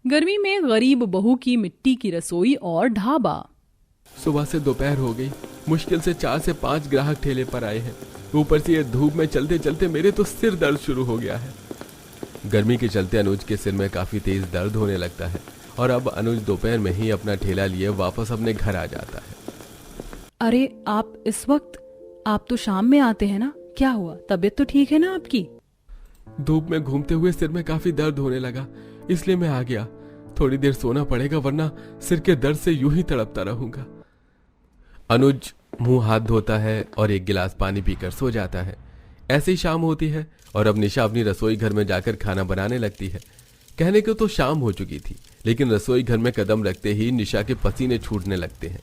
गर्मी में गरीब बहू की मिट्टी की रसोई और ढाबा। सुबह से दोपहर हो गई, मुश्किल से 4 से 5 ग्राहक ठेले पर आए हैं। ऊपर से ये धूप में चलते चलते मेरे तो सिर दर्द शुरू हो गया है। गर्मी के चलते अनुज के सिर में काफी तेज दर्द होने लगता है और अब अनुज दोपहर में ही अपना ठेला लिए वापस अपने घर आ जाता है। अरे आप इस वक्त? आप तो शाम में आते हैं ना, क्या हुआ? तबीयत तो ठीक है ना आपकी? धूप में घूमते हुए सिर में काफी दर्द होने लगा, इसलिए मैं आ गया। थोड़ी देर सोना पड़ेगा वरना सिर के दर्द से यूं ही तड़पता रहूंगा। अनुज मुंह हाथ धोता है और एक गिलास पानी पीकर सो जाता है। ऐसे ही शाम होती है और अब निशा अपनी रसोई घर में जाकर खाना बनाने लगती है। कहने को तो शाम हो चुकी थी, लेकिन रसोई घर में कदम रखते ही निशा के पसीने छूटने लगते हैं।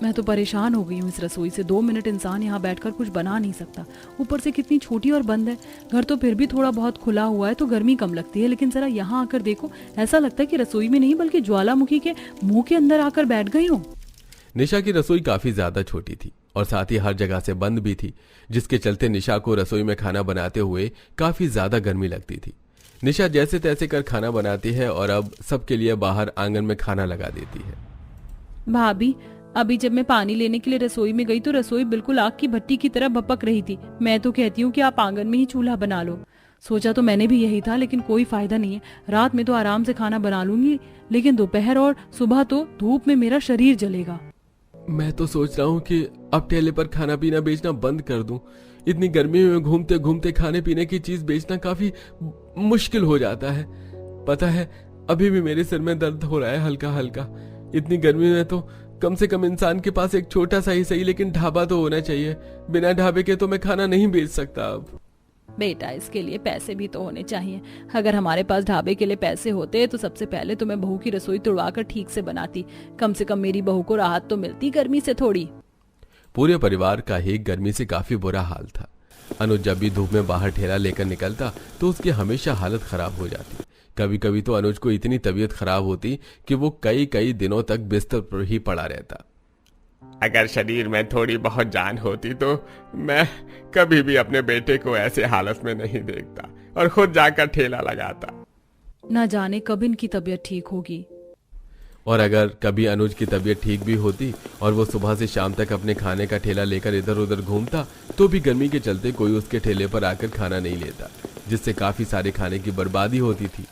मैं तो परेशान हो गई हूँ इस रसोई से। 2 मिनट इंसान यहाँ बैठकर कुछ बना नहीं सकता। ऊपर से कितनी छोटी और बंद है। घर तो फिर भी थोड़ा बहुत खुला हुआ है तो गर्मी कम लगती है, लेकिन जरा यहाँ आकर देखो, ऐसा लगता है कि रसोई में नहीं बल्कि ज्वालामुखी के मुंह के अंदर आकर बैठ गई हूँ। निशा की रसोई काफी ज्यादा छोटी थी और साथ ही हर जगह से बंद भी थी, जिसके चलते निशा को रसोई में खाना बनाते हुए काफी ज्यादा गर्मी लगती थी। निशा जैसे तैसे कर खाना बनाती है और अब सबके लिए बाहर आंगन में खाना लगा देती है। भाभी, अभी जब मैं पानी लेने के लिए रसोई में गई तो रसोई बिल्कुल आग की भट्टी की तरह भपक रही थी। मैं तो कहती हूँ कि आप आंगन में ही चूल्हा बना लो। सोचा तो मैंने भी यही था, लेकिन कोई फायदा नहीं है। रात में तो आराम से खाना बना लूंगी, लेकिन दोपहर और सुबह तो धूप में मेरा शरीर जलेगा। मैं तो सोच रहा हूँ कि अब ठेले पर खाना पीना बेचना बंद कर दूं। इतनी गर्मी में घूमते घूमते खाने पीने की चीज बेचना काफी मुश्किल हो जाता है। पता है, अभी भी मेरे सिर में दर्द हो रहा है हल्का हल्का। इतनी गर्मी में तो कम से कम इंसान के पास एक छोटा सा ही सही लेकिन ढाबा तो होना चाहिए। बिना ढाबे के तो मैं खाना नहीं बेच सकता। अब बेटा, इसके लिए पैसे भी तो होने चाहिए। अगर हमारे पास ढाबे के लिए पैसे होते तो सबसे पहले तो मैं बहू की रसोई तुड़वाकर ठीक से बनाती। कम से कम मेरी बहू को राहत तो मिलती गर्मी से थोड़ी। पूरे परिवार का ही गर्मी से काफी बुरा हाल था। अनुज जब भी धूप में बाहर ठेला लेकर निकलता तो उसकी हमेशा हालत खराब हो जाती। कभी कभी तो अनुज को इतनी तबीयत खराब होती कि वो कई कई दिनों तक बिस्तर पर ही पड़ा रहता। अगर शरीर में थोड़ी बहुत जान होती तो मैं कभी भी अपने बेटे को ऐसे हालत में नहीं देखता और खुद जाकर ठेला लगाता। न जाने कब इनकी तबीयत ठीक होगी। और अगर कभी अनुज की तबीयत ठीक भी होती और वो सुबह से शाम तक अपने खाने का ठेला लेकर इधर उधर घूमता तो भी गर्मी के चलते कोई उसके ठेले पर आकर खाना नहीं लेता, जिससे काफी सारे खाने की बर्बादी होती थी।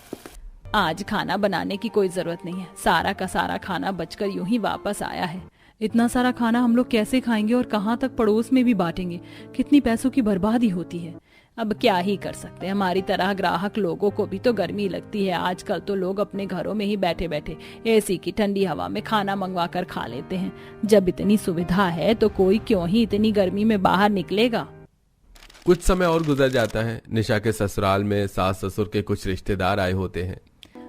आज खाना बनाने की कोई जरूरत नहीं है। सारा का सारा खाना बचकर यूं ही वापस आया है। इतना सारा खाना हम लोग कैसे खाएंगे और कहाँ तक पड़ोस में भी बांटेंगे? कितनी पैसों की बर्बादी होती है। अब क्या ही कर सकते हैं, हमारी तरह ग्राहक लोगों को भी तो गर्मी लगती है। आजकल तो लोग अपने घरों में ही बैठे बैठे एसी की ठंडी हवा में खाना मंगवा कर खा लेते हैं। जब इतनी सुविधा है तो कोई क्यों ही इतनी गर्मी में बाहर निकलेगा। कुछ समय और गुजर जाता है। निशा के ससुराल में सास ससुर के कुछ रिश्तेदार आए होते हैं।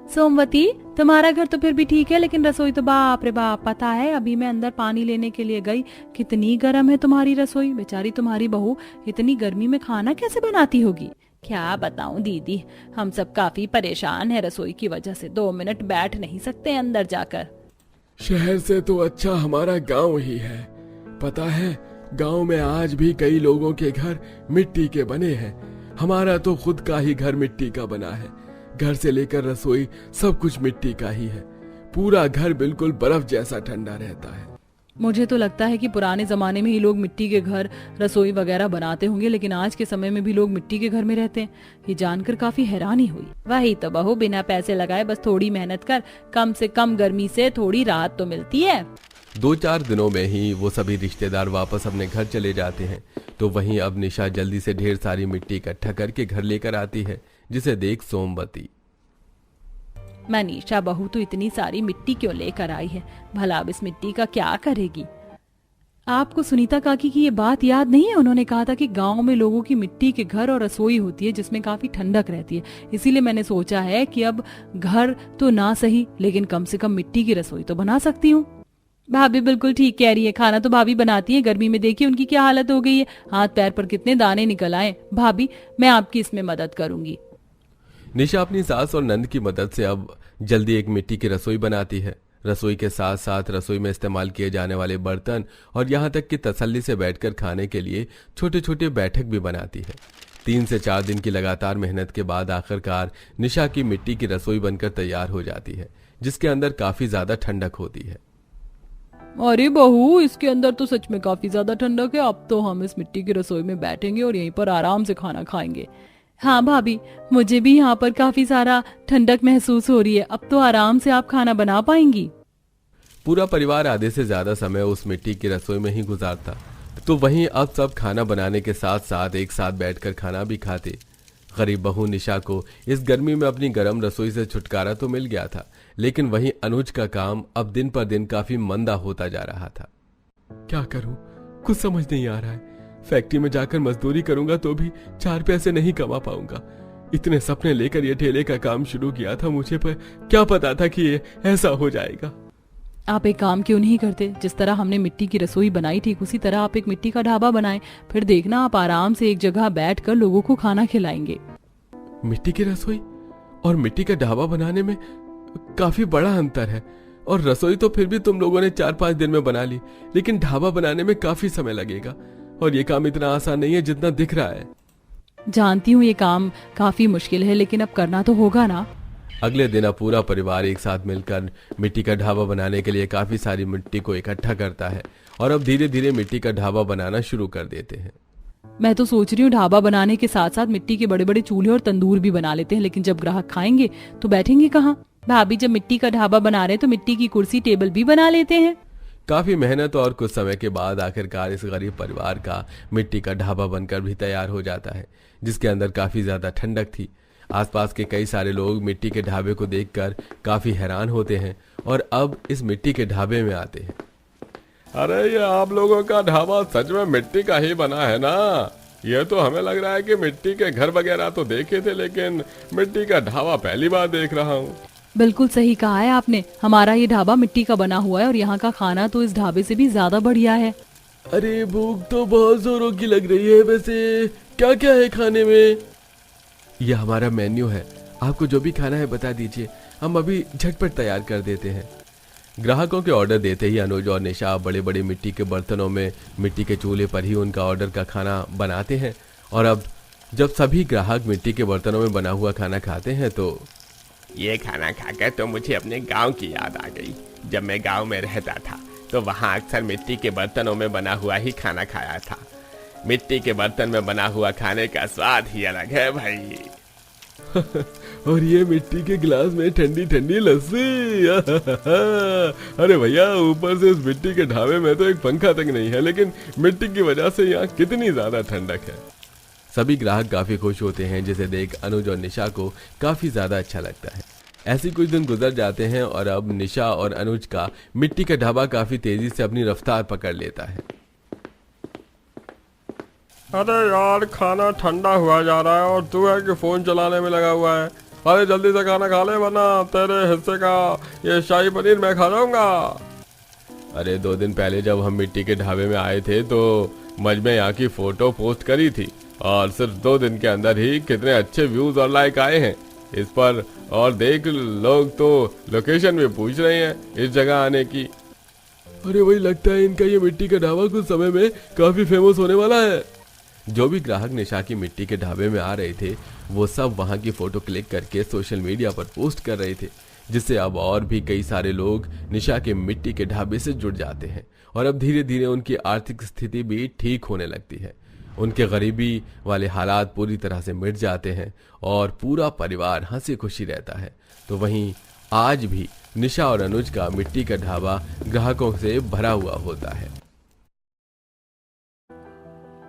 सोमवती, तुम्हारा घर तो फिर भी ठीक है, लेकिन रसोई तो बाप रे बाप। पता है, अभी मैं अंदर पानी लेने के लिए गई, कितनी गर्म है तुम्हारी रसोई। बेचारी तुम्हारी बहू इतनी गर्मी में खाना कैसे बनाती होगी। क्या बताऊं दीदी, हम सब काफी परेशान है रसोई की वजह से। 2 मिनट बैठ नहीं सकते अंदर जाकर। शहर से तो अच्छा हमारा गांव ही है। पता है, गांव में आज भी कई लोगों के घर मिट्टी के बने हैं। हमारा तो खुद का ही घर मिट्टी का बना है। घर से लेकर रसोई सब कुछ मिट्टी का ही है। पूरा घर बिल्कुल बर्फ जैसा ठंडा रहता है। मुझे तो लगता है कि पुराने जमाने में ही लोग मिट्टी के घर रसोई वगैरह बनाते होंगे, लेकिन आज के समय में भी लोग मिट्टी के घर में रहते हैं। ये जानकर काफी हैरानी हुई। वही तो बहू, बिना पैसे लगाए बस थोड़ी मेहनत कर, कम से कम गर्मी से थोड़ी राहत तो मिलती है। 2-4 दिनों में ही वो सभी रिश्तेदार वापस अपने घर चले जाते हैं। तो वहीं अब निशा जल्दी से ढेर सारी मिट्टी इकट्ठा करके घर लेकर आती है, जिसे देख सोमवती, मनीषा बहू तो इतनी सारी मिट्टी क्यों लेकर आई है? भला अब इस मिट्टी का क्या करेगी? आपको सुनीता काकी की ये बात याद नहीं है? उन्होंने कहा था कि गांव में लोगों की मिट्टी के घर और रसोई होती है जिसमें काफी ठंडक रहती है। इसीलिए मैंने सोचा है कि अब घर तो ना सही, लेकिन कम से कम मिट्टी की रसोई तो बना सकती हूँ। भाभी बिल्कुल ठीक कह रही है। खाना तो भाभी बनाती है। गर्मी में देखिए उनकी क्या हालत हो गई है। हाथ पैर पर कितने दाने निकल आए। भाभी, मैं आपकी इसमें मदद करूंगी। निशा अपनी सास और नंद की मदद से अब जल्दी एक मिट्टी की रसोई बनाती है। रसोई के साथ साथ रसोई में इस्तेमाल किए जाने वाले बर्तन और यहाँ तक कि तसल्ली से बैठकर खाने के लिए छोटे छोटे बैठक भी बनाती है। 3 से 4 दिन की लगातार मेहनत के बाद आखिरकार निशा की मिट्टी की रसोई बनकर तैयार हो जाती है, जिसके अंदर काफी ज्यादा ठंडक होती है। अरे बहू, इसके अंदर तो सच में काफी ज्यादा ठंडक है। अब तो हम इस मिट्टी की रसोई में बैठेंगे और यहीं पर आराम से खाना खाएंगे। हाँ भाभी, मुझे भी यहाँ पर काफी सारा ठंडक महसूस हो रही है। अब तो आराम से आप खाना बना पाएंगी। पूरा परिवार आधे से ज्यादा समय उस मिट्टी की रसोई में ही गुजारता, तो वहीं अब सब खाना बनाने के साथ साथ एक साथ बैठकर खाना भी खाते। गरीब बहू निशा को इस गर्मी में अपनी गर्म रसोई से छुटकारा तो मिल गया था, लेकिन वहीं अनुज का काम अब दिन पर दिन काफी मंदा होता जा रहा था। क्या करूं, कुछ समझ नहीं आ रहा है। फैक्ट्री में जाकर मजदूरी करूंगा तो भी 4 पैसे नहीं कमा पाऊंगा। इतने सपने लेकर ये ठेले का काम शुरू किया था मुझे, पर क्या पता था कि ये ऐसा हो जाएगा। आप एक काम क्यों नहीं करते? जिस तरह हमने मिट्टी की रसोई बनाई ठीक उसी तरह आप एक मिट्टी का ढाबा बनाएं। फिर देखना, आप आराम से एक जगह बैठकर लोगों को खाना खिलाएंगे। मिट्टी की रसोई और मिट्टी का ढाबा बनाने में काफी बड़ा अंतर है। और रसोई तो फिर भी तुम लोगों ने 4-5 दिन में बना ली, लेकिन ढाबा बनाने में काफी समय लगेगा और ये काम इतना आसान नहीं है जितना दिख रहा है। जानती हूँ ये काम काफी मुश्किल है, लेकिन अब करना तो होगा ना। अगले दिन अब पूरा परिवार एक साथ मिलकर मिट्टी का ढाबा बनाने के लिए काफी सारी मिट्टी को इकट्ठा करता है और अब धीरे धीरे मिट्टी का ढाबा बनाना शुरू कर देते हैं। मैं तो सोच रही हूँ ढाबा बनाने के साथ साथ मिट्टी के बड़े बड़े चूल्हे और तंदूर भी बना लेते हैं, लेकिन जब ग्राहक खाएंगे तो बैठेंगे कहाँ? भाभी, जब मिट्टी का ढाबा बना रहे हैं तो मिट्टी की कुर्सी टेबल भी बना लेते हैं। काफी मेहनत और कुछ समय के बाद आखिरकार इस गरीब परिवार का मिट्टी का ढाबा बनकर भी तैयार हो जाता है, जिसके अंदर काफी ज्यादा ठंडक थी। आसपास के कई सारे लोग मिट्टी के ढाबे को देखकर काफी हैरान होते हैं और अब इस मिट्टी के ढाबे में आते हैं। अरे ये आप लोगों का ढाबा सच में मिट्टी का ही बना है ना? ये तो हमें लग रहा है कि मिट्टी के घर वगैरह तो देखे थे, लेकिन मिट्टी का ढाबा पहली बार देख रहा हूँ। बिल्कुल सही कहा है आपने। हमारा ये ढाबा मिट्टी का बना हुआ है और यहाँ का खाना तो इस ढाबे से भी ज्यादा बढ़िया है। अरे भूख तो बहुत जोरों की लग रही है। वैसे क्या क्या है खाने में? यह हमारा मेन्यू है, आपको जो भी खाना है बता दीजिए, हम अभी झटपट तैयार कर देते हैं। ग्राहकों के ऑर्डर देते ही अनुज और निशा बड़े बड़े मिट्टी के बर्तनों में मिट्टी के चूल्हे पर ही उनका ऑर्डर का खाना बनाते हैं। और अब जब सभी ग्राहक मिट्टी के बर्तनों में बना हुआ खाना खाते हैं तो ये खाना खाकर तो मुझे अपने गांव की याद आ गई। जब मैं गांव में रहता था तो वहाँ अक्सर मिट्टी के बर्तनों में बना हुआ ही खाना खाया था। मिट्टी के बर्तन में बना हुआ खाने का स्वाद ही अलग है भाई। और ये मिट्टी के गिलास में ठंडी ठंडी लस्सी। अरे भैया, ऊपर से उस मिट्टी के ढाबे में तो एक पंखा तक नहीं है, लेकिन मिट्टी की वजह से यहाँ कितनी ज्यादा ठंडक है। सभी ग्राहक काफी खुश होते हैं, जिसे देख अनुज और निशा को काफी ज्यादा अच्छा लगता है। ऐसे कुछ दिन गुजर जाते हैं और अब निशा और अनुज का मिट्टी का ढाबा काफी तेजी से अपनी रफ्तार पकड़ लेता है। अरे यार, खाना ठंडा हुआ जा रहा है और तू है कि फोन चलाने में लगा हुआ है। अरे जल्दी से खाना खा ले, वरना तेरे हिस्से का ये शाही पनीर मैं खा जाऊंगा। अरे 2 दिन पहले जब हम मिट्टी के ढाबे में आए थे तो मज में यहाँ की फोटो पोस्ट करी थी और सिर्फ 2 दिन के अंदर ही कितने अच्छे व्यूज और लाइक आए हैं इस पर। और देख, लोग तो लोकेशन भी पूछ रहे हैं इस जगह आने की। अरे वही लगता है इनका ये मिट्टी का ढाबा कुछ समय में काफी फेमस होने वाला है। जो भी ग्राहक निशा की मिट्टी के ढाबे में आ रहे थे वो सब वहां की फोटो क्लिक करके सोशल मीडिया पर पोस्ट कर रहे थे, जिससे अब और भी कई सारे लोग निशा के मिट्टी के ढाबे से जुड़ जाते हैं और अब धीरे धीरे उनकी आर्थिक स्थिति भी ठीक होने लगती है। उनके गरीबी वाले हालात पूरी तरह से मिट जाते हैं और पूरा परिवार हंसी खुशी रहता है। तो वहीं आज भी निशा और अनुज का मिट्टी का ढाबा ग्राहकों से भरा हुआ होता है।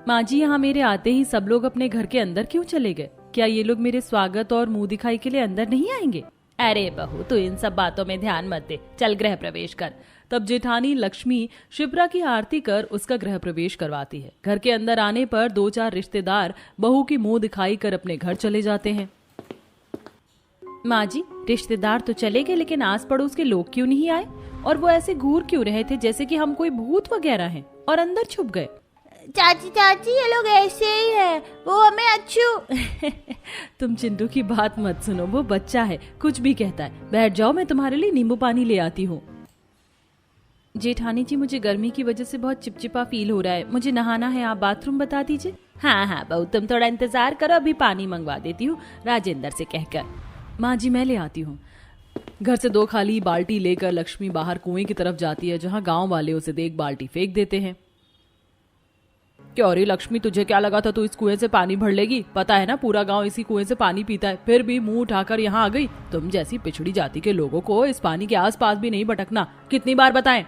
माँ जी, यहाँ मेरे आते ही सब लोग अपने घर के अंदर क्यों चले गए? क्या ये लोग मेरे स्वागत और मुंह दिखाई के लिए अंदर नहीं आएंगे? अरे बहू, तू इन सब बातों में ध्यान मत दे, चल गृह प्रवेश कर। तब जेठानी लक्ष्मी शिप्रा की आरती कर उसका गृह प्रवेश करवाती है। घर के अंदर आने पर 2-4 रिश्तेदार बहू की मुंह दिखाई कर अपने घर चले जाते हैं। माँ जी, रिश्तेदार तो चले गए, लेकिन आस पड़ोस के लोग क्यों नहीं आए? और वो ऐसे घूर क्यों रहे थे जैसे कि हम कोई भूत वगैरह हैं और अंदर छुप गए? चाची, ये लोग ऐसे ही है, वो हमें अच्छू। तुम चिंटू की बात मत सुनो, वो बच्चा है, कुछ भी कहता है। बैठ जाओ, मैं तुम्हारे लिए नींबू पानी ले आती हूँ। जेठानी जी, मुझे गर्मी की वजह से बहुत चिपचिपा फील हो रहा है, मुझे नहाना है, आप बाथरूम बता दीजिए। हाँ हाँ बहू, तुम थोड़ा इंतजार करो, अभी पानी मंगवा देती हूँ राजेंद्र से कहकर। माँ जी मैं ले आती हूँ। घर से 2 खाली बाल्टी लेकर लक्ष्मी बाहर कुएं की तरफ जाती है, जहाँ गांव वाले उसे देख बाल्टी फेंक देते हैं। क्यों रे लक्ष्मी, तुझे क्या लगा था तू इस कुएं से पानी भर लेगी? पता है ना पूरा गांव इसी कुएं से पानी पीता है, फिर भी मुंह उठाकर यहाँ आ गई। तुम जैसी पिछड़ी जाति के लोगों को इस पानी के आसपास भी नहीं भटकना, कितनी बार बताएं?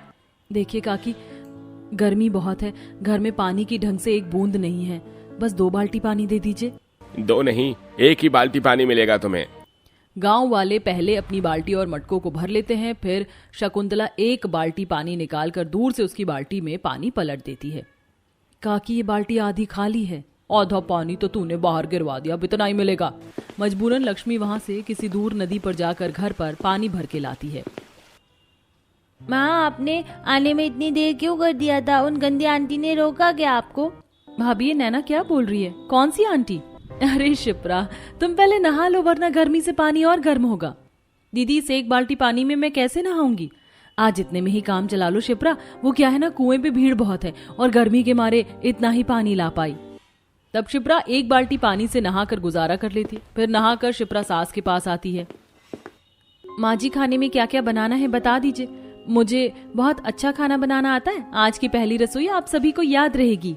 देखिए काकी, गर्मी बहुत है, घर में पानी की ढंग से एक बूंद नहीं है, बस 2 बाल्टी पानी दे दीजिए। 2 नहीं, 1 ही बाल्टी पानी मिलेगा तुम्हें। गांव वाले पहले अपनी बाल्टी और मटकों को भर लेते हैं, फिर शकुंतला 1 बाल्टी पानी निकालकर दूर से उसकी बाल्टी में पानी पलट देती है। काकी ये बाल्टी आधी खाली है। आधा पानी तो तूने बाहर गिरवा दिया, अब इतना ही मिलेगा। मजबूरन लक्ष्मी वहां से किसी दूर नदी पर जाकर घर पर पानी भर के लाती है। माँ, आपने आने में इतनी देर क्यों कर दिया था? उन गंदी आंटी ने रोका क्या आपको? भाभी ये नैना क्या बोल रही है? कौन सी आंटी? अरे शिप्रा, तुम पहले नहा लो वरना गर्मी से पानी और गर्म होगा। दीदी इस 1 बाल्टी पानी में मैं कैसे नहाऊंगी? आज इतने में ही काम चला लो शिप्रा, वो क्या है ना, कुएं पे भीड़ बहुत है और गर्मी के मारे इतना ही पानी ला पाई। तब शिप्रा 1 बाल्टी पानी से नहाकर गुजारा कर लेती। फिर नहाकर शिप्रा सास के पास आती है। माँ जी खाने में क्या क्या बनाना है बता दीजिए, मुझे बहुत अच्छा खाना बनाना आता है। आज की पहली रसोई आप सभी को याद रहेगी।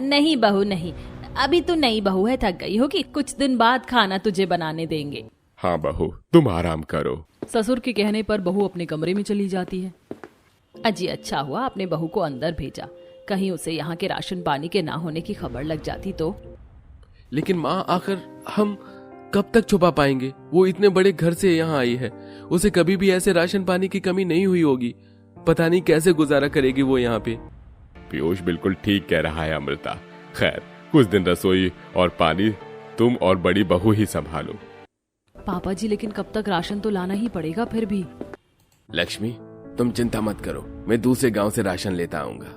नहीं बहू नहीं, अभी तू नई बहू है, थक गई होगी, कुछ दिन बाद खाना तुझे बनाने देंगे। हाँ बहू, तुम आराम करो। ससुर के कहने पर बहू अपने कमरे में चली जाती है। अजी अच्छा हुआ आपने बहू को अंदर भेजा, कहीं उसे यहाँ के राशन पानी के ना होने की खबर लग जाती तो। लेकिन माँ आखिर हम कब तक छुपा पाएंगे? वो इतने बड़े घर से यहाँ आई है, उसे कभी भी ऐसे राशन पानी की कमी नहीं हुई होगी। पता नहीं कैसे गुजारा करेगी वो यहाँ पे। पीयूष बिल्कुल ठीक कह रहा है अमृता। खैर कुछ दिन रसोई और पानी तुम और बड़ी बहू ही संभालो। पापा जी लेकिन कब तक राशन तो लाना ही पड़ेगा फिर भी। लक्ष्मी तुम चिंता मत करो, मैं दूसरे गांव से राशन लेता आऊंगा।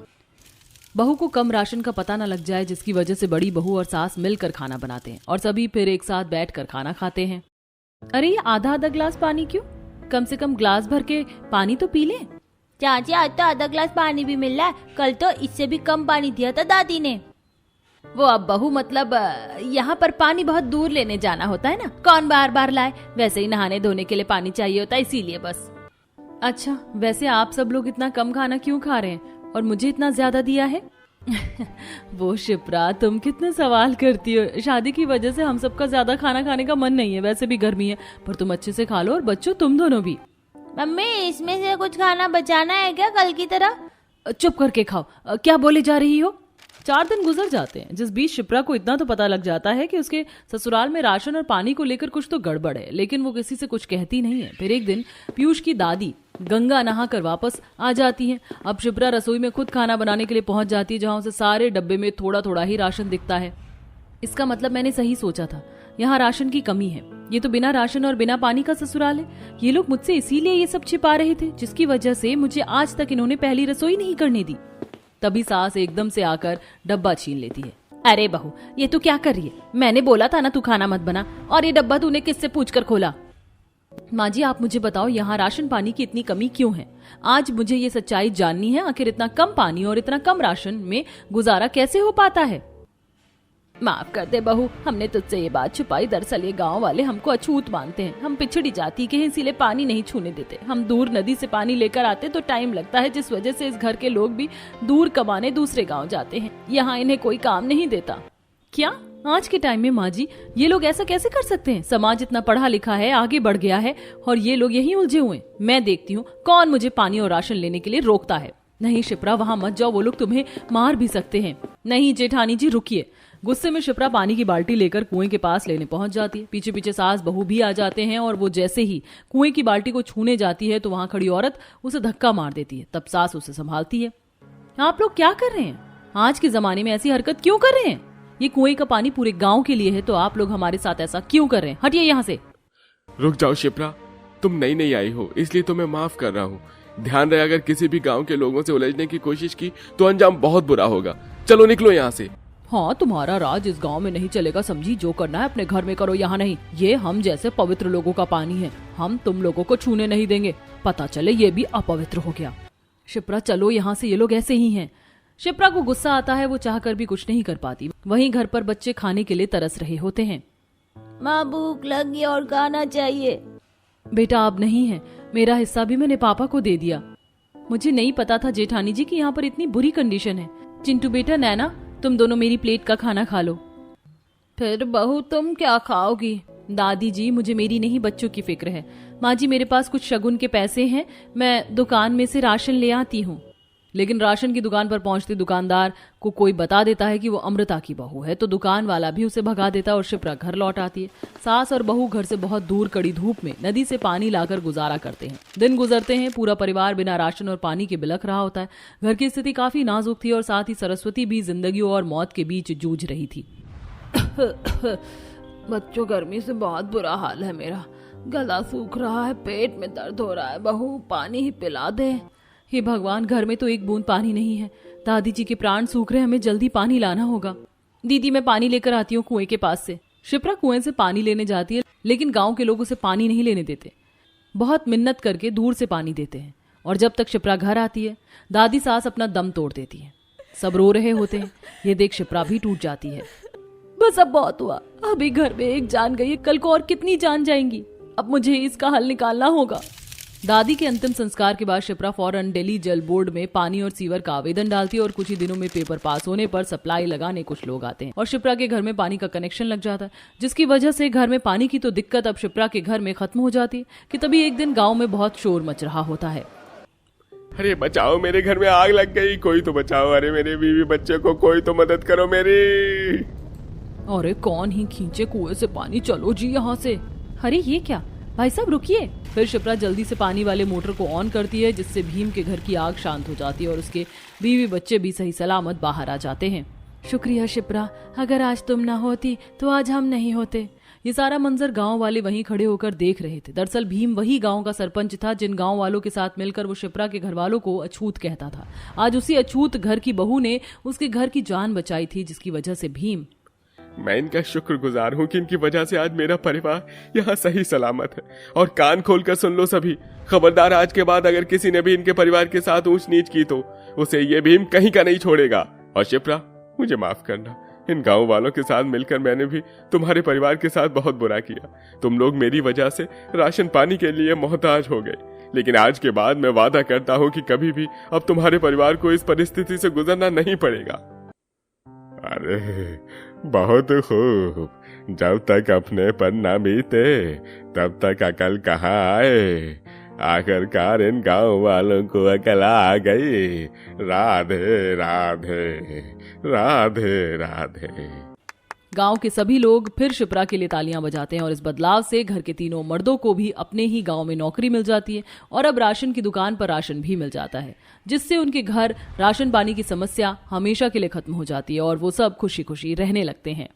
बहू को कम राशन का पता न लग जाए, जिसकी वजह से बड़ी बहू और सास मिलकर खाना बनाते हैं और सभी फिर एक साथ बैठकर खाना खाते हैं। अरे ये आधा ग्लास पानी क्यों? कम से कम ग्लास भर के पानी तो पी ले। चाची आज तो आधा ग्लास पानी भी मिल रहा है, कल तो इससे भी कम पानी दिया था दादी ने। वो अब बहू मतलब यहाँ पर पानी बहुत दूर लेने जाना होता है ना, कौन बार बार लाए, वैसे ही नहाने धोने के लिए पानी चाहिए होता है, इसीलिए बस। अच्छा वैसे आप सब लोग इतना कम खाना क्यों खा रहे हैं और मुझे इतना ज्यादा दिया है? वो शिप्रा तुम कितने सवाल करती हो, शादी की वजह से हम सबका ज्यादा खाना खाने का मन नहीं है, वैसे भी गर्मी है, पर तुम अच्छे से खा लो और बच्चों तुम दोनों भी। मम्मी इसमें से कुछ खाना बचाना है क्या कल की तरह? चुप करके खाओ, क्या बोले जा रही हो? 4 दिन गुजर जाते हैं, जिस बीच शिप्रा को इतना तो पता लग जाता है कि उसके ससुराल में राशन और पानी को लेकर कुछ तो गड़बड़ है, लेकिन वो किसी से कुछ कहती नहीं है। फिर एक दिन पीयूष की दादी गंगा नहाकर वापस आ जाती हैं। अब शिप्रा रसोई में खुद खाना बनाने के लिए पहुंच जाती है, जहां उसे सारे डब्बे में थोड़ा थोड़ा ही राशन दिखता है। इसका मतलब मैंने सही सोचा था, यहाँ राशन की कमी है। ये तो बिना राशन और बिना पानी का ससुराल है। ये लोग मुझसे इसीलिए ये सब छिपा रहे थे, जिसकी वजह से मुझे आज तक इन्होंने पहली रसोई नहीं करने दी। तभी सास एकदम से आकर डब्बा छीन लेती है। अरे बहू ये तू क्या कर रही है? मैंने बोला था ना तू खाना मत बना, और ये डब्बा तूने किससे पूछकर खोला? माँ जी आप मुझे बताओ यहाँ राशन पानी की इतनी कमी क्यों है? आज मुझे ये सच्चाई जाननी है, आखिर इतना कम पानी और इतना कम राशन में गुजारा कैसे हो पाता है? माफ कर दे बहू, हमने तुझसे ये बात छुपाई। दरअसल ये गांव वाले हमको अछूत मानते हैं, हम पिछड़ी जाति के हैं, इसीलिए पानी नहीं छूने देते। हम दूर नदी से पानी लेकर आते तो टाइम लगता है, जिस वजह से इस घर के लोग भी दूर कमाने दूसरे गांव जाते हैं। यहाँ इन्हें कोई काम नहीं देता। क्या आज के टाइम में माँ जी ये लोग ऐसा कैसे कर सकते हैं? समाज इतना पढ़ा लिखा है, आगे बढ़ गया है, और ये लोग यहीं उलझे हुए। मैं देखती हूँ कौन मुझे पानी और राशन लेने के लिए रोकता है। नहीं शिप्रा वहां मत जाओ, वो लोग तुम्हें मार भी सकते हैं। नहीं जेठानी जी रुकिए। गुस्से में शिप्रा पानी की बाल्टी लेकर कुएं के पास लेने पहुंच जाती है। पीछे पीछे सास बहू भी आ जाते हैं, और वो जैसे ही कुएं की बाल्टी को छूने जाती है तो वहां खड़ी औरत उसे धक्का मार देती है। तब सास उसे संभालती है। आप लोग क्या कर रहे हैं? आज के जमाने में ऐसी हरकत क्यों कर रहे हैं? ये कुएं का पानी पूरे गांव के लिए है, तो आप लोग हमारे साथ ऐसा क्यों कर रहे हैं? हटिए यहाँ से। रुक जाओ शिप्रा, तुम नई नई आई हो इसलिए तुम्हें माफ कर रहा हूँ। ध्यान रहे अगर किसी भी गांव के लोगों से उलझने की कोशिश की तो अंजाम बहुत बुरा होगा। चलो निकलो यहाँ से। हाँ तुम्हारा राज इस गांव में नहीं चलेगा, समझी? जो करना है अपने घर में करो, यहाँ नहीं। ये हम जैसे पवित्र लोगों का पानी है, हम तुम लोगों को छूने नहीं देंगे। पता चले ये भी अपवित्र हो गया। शिप्रा चलो यहाँ से, ये लोग ऐसे ही हैं। शिप्रा को गुस्सा आता है, वो चाहकर भी कुछ नहीं कर पाती। वहीं घर पर बच्चे खाने के लिए तरस रहे होते हैं। माँ भूख लगी और खाना चाहिए। बेटा अब नहीं है, मेरा हिस्सा भी मैंने पापा को दे दिया। मुझे नहीं पता था जेठानी जी कि यहाँ पर इतनी बुरी कंडीशन है। चिंटू बेटा, नैना, तुम दोनों मेरी प्लेट का खाना खा लो। फिर बहू तुम क्या खाओगी? दादी जी, मुझे मेरी नहीं बच्चों की फिक्र है। माँ जी, मेरे पास कुछ शगुन के पैसे हैं, मैं दुकान में से राशन ले आती हूँ। लेकिन राशन की दुकान पर पहुंचते दुकानदार को कोई बता देता है कि वो अमृता की बहू है, तो दुकान वाला भी उसे भगा देता है और शिप्रा घर लौट आती है। सास और बहू घर से बहुत दूर कड़ी धूप में नदी से पानी लाकर गुजारा करते हैं। दिन गुजरते हैं, पूरा परिवार बिना राशन और पानी के बिलख रहा होता है। घर की स्थिति काफी नाजुक थी और साथ ही सरस्वती भी जिंदगी और मौत के बीच जूझ रही थी। बच्चों, गर्मी से बहुत बुरा हाल है, मेरा गला सूख रहा है, पेट में दर्द हो रहा है। बहू पानी ही पिला दे। हे भगवान, घर में तो एक बूंद पानी नहीं है। दादी जी के प्राण सूख रहे, हमें जल्दी पानी लाना होगा। दीदी, मैं पानी लेकर आती हूँ कुएं के पास से। शिप्रा कुएं से पानी लेने जाती है, लेकिन गांव के लोग उसे पानी नहीं लेने देते। बहुत मिन्नत करके दूर से पानी देते हैं और जब तक शिप्रा घर आती है, दादी सास अपना दम तोड़ देती है। सब रो रहे होते हैं। ये देख शिप्रा भी टूट जाती है। बस अब बहुत हुआ, अभी घर में एक जान गई है, कल को और कितनी जान जाएंगी। अब मुझे इसका हल निकालना होगा। दादी के अंतिम संस्कार के बाद शिप्रा फौरन दिल्ली जल बोर्ड में पानी और सीवर का आवेदन डालती है और कुछ ही दिनों में पेपर पास होने पर सप्लाई लगाने कुछ लोग आते हैं और शिप्रा के घर में पानी का कनेक्शन लग जाता है, जिसकी वजह से घर में पानी की तो दिक्कत अब शिप्रा के घर में खत्म हो जाती है कि तभी एक दिन गाँव में बहुत शोर मच रहा होता है। अरे बचाओ, मेरे घर में आग लग गई, कोई तो बचाओ। अरे मेरे बीवी बच्चे को कोई तो मदद करो मेरी। अरे कौन ही खींचे कुएं से पानी, चलो जी यहाँ से। अरे ये क्या, भाई साहब रुकिए। फिर शिप्रा जल्दी से पानी वाले मोटर को ऑन करती है, जिससे भीम के घर की आग शांत हो जाती है और उसके बीवी बच्चे भी सही सलामत बाहर आ जाते हैं। शुक्रिया शिप्रा, अगर आज तुम ना होती तो आज हम नहीं होते। ये सारा मंजर गांव वाले वहीं खड़े होकर देख रहे थे। दरअसल भीम वही गांव का सरपंच था जिन गांव वालों के साथ मिलकर वो शिप्रा के घर वालों को अछूत कहता था। आज उसी अछूत घर की बहू ने उसके घर की जान बचाई थी, जिसकी वजह से भीम, मैं इनका शुक्रगुजार हूँ कि इनकी वजह से आज मेरा परिवार यहाँ सही सलामत है। और कान खोलकर सुन लो सभी, खबरदार, आज के बाद अगर किसी ने भी इनके परिवार के साथ ऊंच नीच की तो उसे ये भीम कहीं का नहीं छोड़ेगा। और शिप्रा, मुझे माफ करना, इन गांव वालों के साथ मिलकर मैंने भी तुम्हारे परिवार के साथ बहुत बुरा किया। तुम लोग मेरी वजह से राशन पानी के लिए मोहताज हो गए, लेकिन आज के बाद मैं वादा करता हूँ कि कभी भी अब तुम्हारे परिवार को इस परिस्थिति से गुजरना नहीं पड़ेगा। अरे बहुत खूब, जब तक अपने पर न बीते तब तक अकल कहाँ आए। आखिरकार इन गांव वालों को अकल आ गई। राधे राधे राधे राधे। गांव के सभी लोग फिर शिप्रा के लिए तालियां बजाते हैं और इस बदलाव से घर के तीनों मर्दों को भी अपने ही गांव में नौकरी मिल जाती है और अब राशन की दुकान पर राशन भी मिल जाता है, जिससे उनके घर राशन पानी की समस्या हमेशा के लिए खत्म हो जाती है और वो सब खुशी खुशी रहने लगते हैं।